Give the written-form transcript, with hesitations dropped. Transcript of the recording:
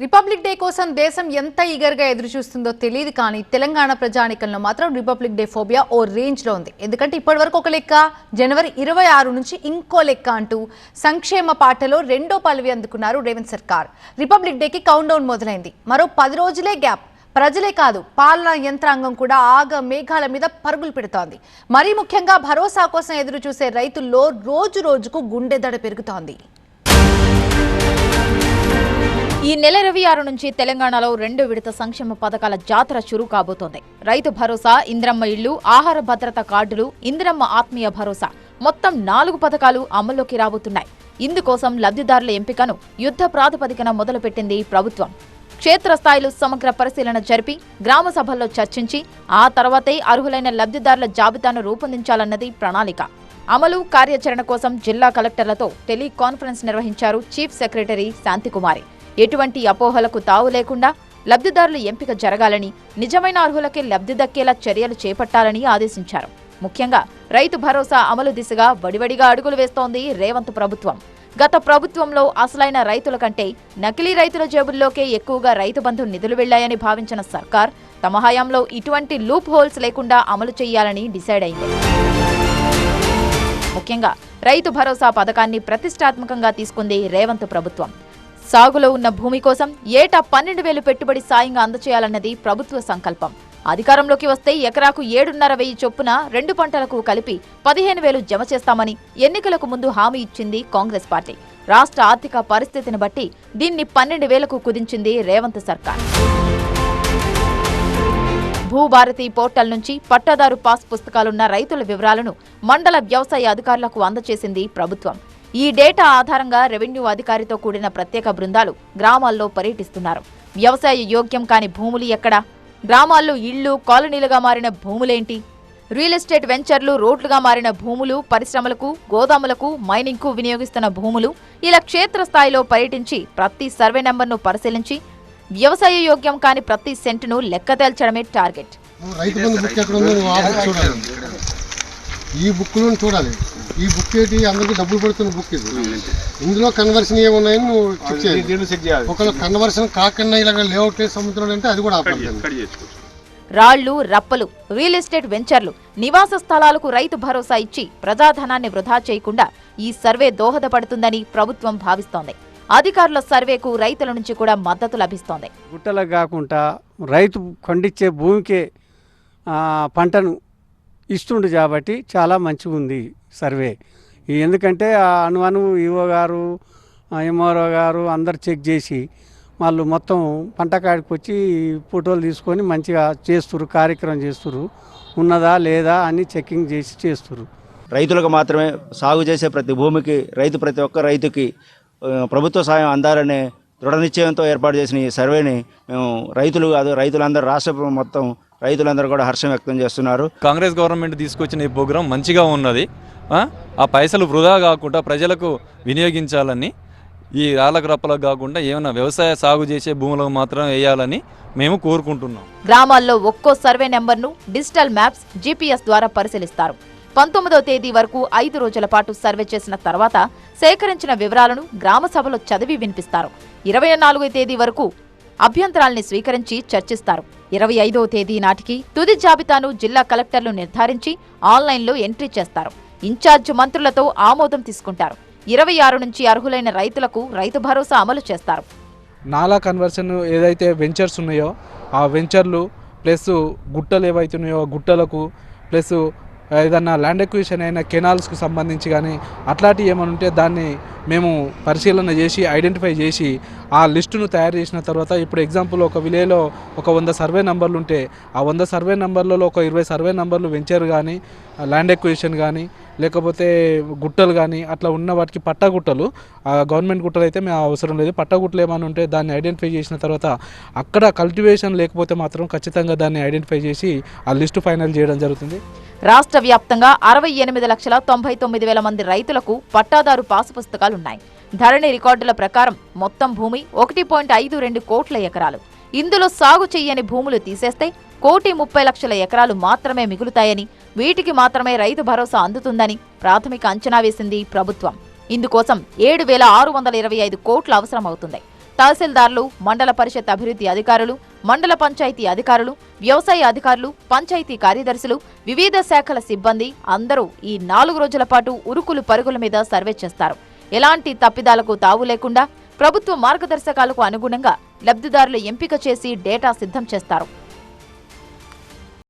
Republic day కోసం దేశం ఎంత ఈగర్గా ఎదురు చూస్తుందో తెలియదు కానీ తెలంగాణ ప్రజానికంలో మాత్రం రిపబ్లిక్ డే ఫోబియా ఓ రేంజ్లో ఉంది. ఎందుకంటే ఇప్పటివరకు ఒక లెక్క, జనవరి 26 నుంచి ఇంకో లెక్క అంటూ సంక్షేమ పాటలో రెండో పల్లవి అందుకున్నారు రేవంత్ సర్కార్. రిపబ్లిక్ డేకి కౌంట్ డౌన్ మొదలైంది. మరో 10 రోజులే గ్యాప్. ప్రజలే కాదు, పాలనా యంత్రాంగం కూడా ఆగ మేఘాల మీద పరుగులు పెడుతోంది. మరీ ముఖ్యంగా భరోసా కోసం ఎదురు చూసే రైతుల్లో రోజు రోజుకు గుండెదడ పెరుగుతోంది. ఈ నెల 26 నుంచి తెలంగాణలో 2 విడత సంక్షేమ పథకాల జాతర చురు కాబోతోంది. రైతు భరోసా, ఇందిరమ్మ ఇళ్లు, ఆహార భద్రత కార్డులు, ఇందిరమ్మ ఆత్మీయ భరోసా మొత్తం 4 పథకాలు అమల్లోకి రాబోతున్నాయి. ఇందుకోసం లబ్ధిదారుల ఎంపికను యుద్ధ ప్రాతిపదికన మొదలుపెట్టింది ప్రభుత్వం. క్షేత్రస్థాయిలో సమగ్ర పరిశీలన జరిపి గ్రామ సభల్లో చర్చించి ఆ తర్వాతే అర్హులైన లబ్ధిదారుల జాబితాను రూపొందించాలన్నది ప్రణాళిక. అమలు కార్యాచరణ కోసం జిల్లా కలెక్టర్లతో టెలికాన్ఫరెన్స్ నిర్వహించారు చీఫ్ సెక్రటరీ శాంతికుమారి. ఎటువంటి అపోహలకు తావు లేకుండా లబ్ధిదారుల ఎంపిక జరగాలని, నిజమైన అర్హులకే లబ్ధి దక్కేలా చర్యలు చేపట్టాలని ఆదేశించారు. ముఖ్యంగా రైతు భరోసా అమలు దిశగా వడివడిగా అడుగులు వేస్తోంది రేవంత్ ప్రభుత్వం. గత ప్రభుత్వంలో అసలైన రైతుల కంటే నకిలీ రైతుల జేబుల్లోకే ఎక్కువగా రైతు బంధు నిధులు వెళ్లాయని భావించిన సర్కార్ తమ హయాంలో ఇటువంటి లూప్ హోల్స్ లేకుండా అమలు చేయాలని డిసైడ్ అయింది. ముఖ్యంగా రైతు భరోసా పథకాన్ని ప్రతిష్టాత్మకంగా తీసుకుంది రేవంత్ ప్రభుత్వం. సాగులో ఉన్న భూమి కోసం ఏటా 12,000 పెట్టుబడి సాయంగా అందచేయాలన్నది ప్రభుత్వ సంకల్పం. అధికారంలోకి వస్తే ఎకరాకు 7,500 చొప్పున 2 పంటలకు కలిపి 15,000 జమ చేస్తామని ఎన్నికలకు ముందు హామీ ఇచ్చింది కాంగ్రెస్ పార్టీ. రాష్ట్ర ఆర్థిక పరిస్థితిని బట్టి దీన్ని 12,000కు కుదించింది రేవంత్ సర్కార్. భూభారతి పోర్టల్ నుంచి పట్టాదారు పాస్ పుస్తకాలున్న రైతుల వివరాలను మండల వ్యవసాయ అధికారులకు అందజేసింది ప్రభుత్వం. ఈ డేటా ఆధారంగా రెవెన్యూ అధికారితో కూడిన ప్రత్యేక బృందాలు గ్రామాల్లో పర్యటిస్తున్నారు. వ్యవసాయ యోగ్యం కాని భూములు ఎక్కడా? గ్రామాల్లో ఇళ్లు, కాలనీలుగా మారిన భూములేంటి? రియల్ ఎస్టేట్ వెంచర్లు, రోడ్లుగా మారిన భూములు, పరిశ్రమలకు, గోదాములకు, మైనింగ్కు వినియోగిస్తున్న భూములు ఇలా క్షేత్రస్థాయిలో పర్యటించి ప్రతి సర్వే నెంబర్ను పరిశీలించి వ్యవసాయ యోగ్యం కాని ప్రతి సెంటును లెక్క తేల్చడమే టార్గెట్. ఈ బుక్లో చూడాలి. ఈ బుక్ ఏంటి, అందరికీ డబ్బులు పడుతున్న బుక్ ఇది. ఇందులో కన్వర్షన్ ఏమున్నాయని నువ్వు చెక్ చేయాలి. ఒకవేళ కన్వర్షన్ కాకుండా ఇలాగ లేఅవుట్ సముద్రం అంటే అది కూడా ఆపాలి. రాళ్లు, రప్పలు, రియల్ ఎస్టేట్ వెంచర్లు, నివాస స్థలాలకు రైతు భరోసా ఇచ్చి ప్రజాధనాన్ని వృధా చేయకుండా ఈ సర్వే దోహదపడుతుందని ప్రభుత్వం భావిస్తోంది. అధికారుల సర్వేకు రైతుల నుంచి కూడా మద్దతు లభిస్తోంది. గుట్టలకు కాకుండా రైతు పండించే భూమికే పంటను ఇస్తుండు కాబట్టి చాలా మంచిగా ఉంది సర్వే. ఎందుకంటే అను ఈఓ గారు, ఎంఆర్ఓ గారు అందరు చెక్ చేసి వాళ్ళు మొత్తం పంట కాడికి వచ్చి ఫోటోలు తీసుకొని మంచిగా చేస్తున్నారు, కార్యక్రమం చేస్తున్నారు. ఉన్నదా లేదా అని చెకింగ్ చేసి చేస్తున్నారు. రైతులకు మాత్రమే సాగు చేసే ప్రతి భూమికి ప్రతి ఒక్క రైతుకి ప్రభుత్వ సాయం అందాలనే దృఢ నిశ్చయంతో ఏర్పాటు చేసిన ఈ సర్వేని మేము రైతులు కాదు, రైతులందరూ రాష్ట్ర మొత్తం రైతులందరూ కూడా హర్షం వ్యక్తం చేస్తున్నారు. కాంగ్రెస్ గవర్నమెంట్ తీసుకొచ్చిన ఈ ప్రోగ్రాం మంచిగా ఉన్నది. ఆ పైసలు వృధా కాకుండా ప్రజలకు వినియోగించాలని, ఈ రాళ్ళకు రప్పలకు కాకుండా ఏమైనా వ్యవసాయ సాగు చేసే భూములకు మాత్రం వేయాలని మేము కోరుకుంటున్నాం. గ్రామాల్లో ఒక్కో సర్వే నెంబర్ను డిజిటల్ మ్యాప్స్, జీపీఎస్ ద్వారా పరిశీలిస్తారు. 19వ తేదీ వరకు 5 రోజుల పాటు సర్వే చేసిన తర్వాత సేకరించిన వివరాలను గ్రామ సభలో చదివి వినిపిస్తారు. 24వ తేదీ వరకు అభ్యంతరాల్ని స్వీకరించి చర్చిస్తారు. 25వ తేదీ నాటికి తుది జాబితాను జిల్లా కలెక్టర్లు నిర్ధారించి ఆన్లైన్లో ఎంట్రీ చేస్తారు. ఇన్ఛార్జ్ మంత్రులతో ఆమోదం తీసుకుంటారు. 26 నుంచి అర్హులైన రైతులకు రైతు భరోసా అమలు చేస్తారు. నాలా కన్వర్షన్ ఏదైతే వెంచర్స్ ఉన్నాయో ఆ వెంచర్లు ప్లస్ గుట్టలు ఏవైతున్నాయో గుట్టలకు ప్లస్ ఏదన్నా ల్యాండ్ ఎక్విజిషన్ అయిన కెనాల్స్కి సంబంధించి కానీ అట్లాంటివి ఏమైనా ఉంటే దాన్ని మేము పరిశీలన చేసి ఐడెంటిఫై చేసి ఆ లిస్టును తయారు చేసిన తర్వాత, ఇప్పుడు ఎగ్జాంపుల్ ఒక విలేజ్లో ఒక 100 సర్వే నెంబర్లు ఉంటే ఆ 100 సర్వే నెంబర్లలో ఒక 20 సర్వే నెంబర్లు వెంచర్ కానీ, ల్యాండ్ ఎక్విజిషన్ కానీ, లేకపోతే గుట్టలు కానీ అట్లా ఉన్న వాటికి పట్టాగుట్టలు, గవర్నమెంట్ గుట్టలు అయితే మేము అవసరం లేదు, పట్టాగుట్టలు ఏమైనా ఉంటే దాన్ని ఐడెంటిఫై చేసిన తర్వాత అక్కడ కల్టివేషన్ లేకపోతే మాత్రం ఖచ్చితంగా దాన్ని ఐడెంటిఫై చేసి ఆ లిస్టు ఫైనల్ చేయడం జరుగుతుంది. రాష్ట్ర వ్యాప్తంగా 68,99,000 మంది రైతులకు పట్టాదారు పాసు పుస్తకాలున్నాయి. ధరణి రికార్డుల ప్రకారం మొత్తం భూమి 1.52 కోట్ల ఎకరాలు. ఇందులో సాగు చెయ్యని భూములు తీసేస్తే 1,30,00,000 ఎకరాలు మాత్రమే మిగులుతాయని, వీటికి మాత్రమే రైతు భరోసా అందుతుందని ప్రాథమిక అంచనా వేసింది ప్రభుత్వం. ఇందుకోసం 7,625 కోట్లు అవసరమవుతుంది. తహసీల్దార్లు, మండల పరిషత్ అభివృద్ధి అధికారులు, మండల పంచాయతీ అధికారులు, వ్యవసాయ అధికారులు, పంచాయతీ కార్యదర్శులు, వివిధ శాఖల సిబ్బంది అందరూ ఈ 4 రోజుల పాటు ఉరుకులు పరుగుల మీద సర్వే చేస్తారు. ఎలాంటి తప్పిదాలకు తావు లేకుండా ప్రభుత్వ మార్గదర్శకాలకు అనుగుణంగా లబ్ధిదారుల ఎంపిక చేసి డేటా సిద్ధం చేస్తారు.